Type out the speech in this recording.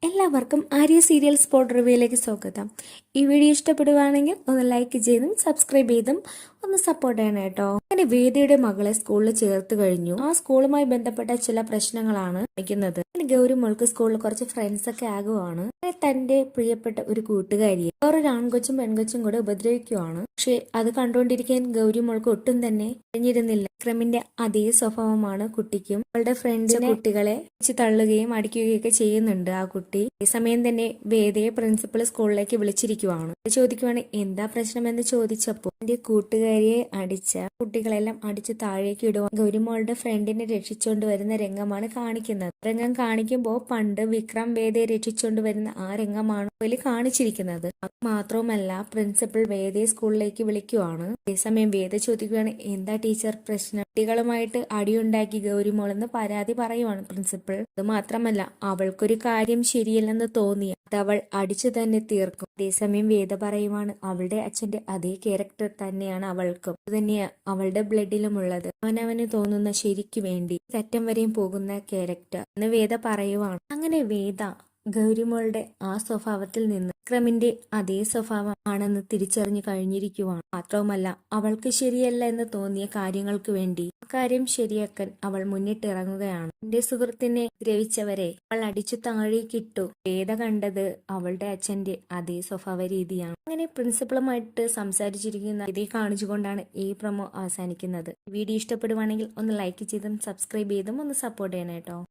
എല്ലാവർക്കും Arya serial spot റിവ്യൂയിലേക്ക് സ്വാഗതം. ഈ വീഡിയോ ഇഷ്ടപ്പെടുവാണെങ്കിൽ ഒന്ന് ലൈക്ക് ചെയ്തും സബ്സ്ക്രൈബ് ചെയ്തും ഒന്ന് സപ്പോർട്ട് ചെയ്യണം കേട്ടോ. അങ്ങനെ വേദിയുടെ മകളെ സ്കൂളിൽ ചേർത്ത് കഴിഞ്ഞു. ആ സ്കൂളുമായി ബന്ധപ്പെട്ട ചില പ്രശ്നങ്ങളാണ് കാണിക്കുന്നത്. ഗൗരി മോൾക്ക് സ്കൂളിൽ കുറച്ച് ഫ്രണ്ട്സ് ഒക്കെ ആകുവാണ്. തന്റെ പ്രിയപ്പെട്ട ഒരു കൂട്ടുകാരിയെ വേറൊരു ആൺകൊച്ചും പെൺകൊച്ചും കൂടെ ഉപദ്രവിക്കുവാണ്. പക്ഷെ അത് കണ്ടുകൊണ്ടിരിക്കാൻ ഗൗരി മോൾക്ക് ഒട്ടും തന്നെ കഴിഞ്ഞിരുന്നില്ല. വിക്രമിന്റെ അതേ സ്വഭാവമാണ് കുട്ടിക്കും. അവളുടെ ഫ്രണ്ട്സിനെ കുട്ടികളെ വെച്ച് തള്ളുകയും അടിക്കുകയും ഒക്കെ ചെയ്യുന്നുണ്ട് ആ കുട്ടി. അതേസമയം തന്നെ വേദയെ പ്രിൻസിപ്പൽ സ്കൂളിലേക്ക് വിളിച്ചിരിക്കുവാണ്. ചോദിക്കുവാണ് എന്താ പ്രശ്നമെന്ന് ചോദിച്ചപ്പോൾ എന്റെ കൂട്ടുകാരിയെ അടിച്ച കുട്ടികളെല്ലാം അടിച്ച് താഴേക്ക് ഇടുക. ഗൗരിമോളുടെ ഫ്രണ്ടിനെ രക്ഷിച്ചുകൊണ്ട് വരുന്ന രംഗമാണ് കാണിക്കുന്നത്. രംഗം കാണിക്കുമ്പോൾ പണ്ട് വിക്രം വേദയെ രക്ഷിച്ചുകൊണ്ട് വരുന്ന ആ രംഗമാണ് അതിൽ കാണിച്ചിരിക്കുന്നത്. അത് മാത്രവുമല്ല പ്രിൻസിപ്പൽ വേദയെ സ്കൂളിലേക്ക് വിളിക്കുവാണ്. അതേസമയം വേദ ചോദിക്കുകയാണ് എന്താ ടീച്ചർ പ്രശ്നം? കുട്ടികളുമായിട്ട് അടിയുണ്ടാക്കി ഗൗരിമോളെന്ന് പരാതി പറയുവാണ് പ്രിൻസിപ്പൽ. അത് മാത്രമല്ല അവൾക്കൊരു കാര്യം ശരിയല്ലെന്ന് തോന്നിയ അത് അവൾ അടിച്ചു തന്നെ തീർക്കും. അതേസമയം വേദ പറയുവാണ് അവളുടെ അച്ഛന്റെ അതേ ക്യാരക്ടർ തന്നെയാണ് അവൾക്കും. അത് തന്നെയാണ് അവളുടെ ബ്ലഡിലുമുള്ളത്. അവനവന് തോന്നുന്ന ശരിക്കു വേണ്ടി അറ്റം വരെയും പോകുന്ന ക്യാരക്ടർ എന്ന് വേദ പറയുവാണ്. അങ്ങനെ വേദ ഗൗരിമോളുടെ ആ സ്വഭാവത്തിൽ നിന്ന് വിക്രമിന്റെ അതേ സ്വഭാവം ആണെന്ന് തിരിച്ചറിഞ്ഞു കഴിഞ്ഞിരിക്കുവാണ്. മാത്രവുമല്ല അവൾക്ക് ശരിയല്ല എന്ന് തോന്നിയ കാര്യങ്ങൾക്ക് വേണ്ടി ആ കാര്യം ശരിയാക്കാൻ അവൾ മുന്നിട്ടിറങ്ങുകയാണ്. എന്റെ സുഹൃത്തിനെ ദ്രവിച്ചവരെ അവൾ അടിച്ചു താഴേക്കിട്ടു. വേദ കണ്ടത് അവളുടെ അച്ഛന്റെ അതേ സ്വഭാവ രീതിയാണ്. അങ്ങനെ പ്രിൻസിപ്പളുമായിട്ട് സംസാരിച്ചിരിക്കുന്ന ഇതേ കാണിച്ചുകൊണ്ടാണ് ഈ പ്രൊമോ അവസാനിക്കുന്നത്. വീഡിയോ ഇഷ്ടപ്പെടുവാണെങ്കിൽ ഒന്ന് ലൈക്ക് ചെയ്തും സബ്സ്ക്രൈബ് ചെയ്തും ഒന്ന് സപ്പോർട്ട് ചെയ്യണം കേട്ടോ.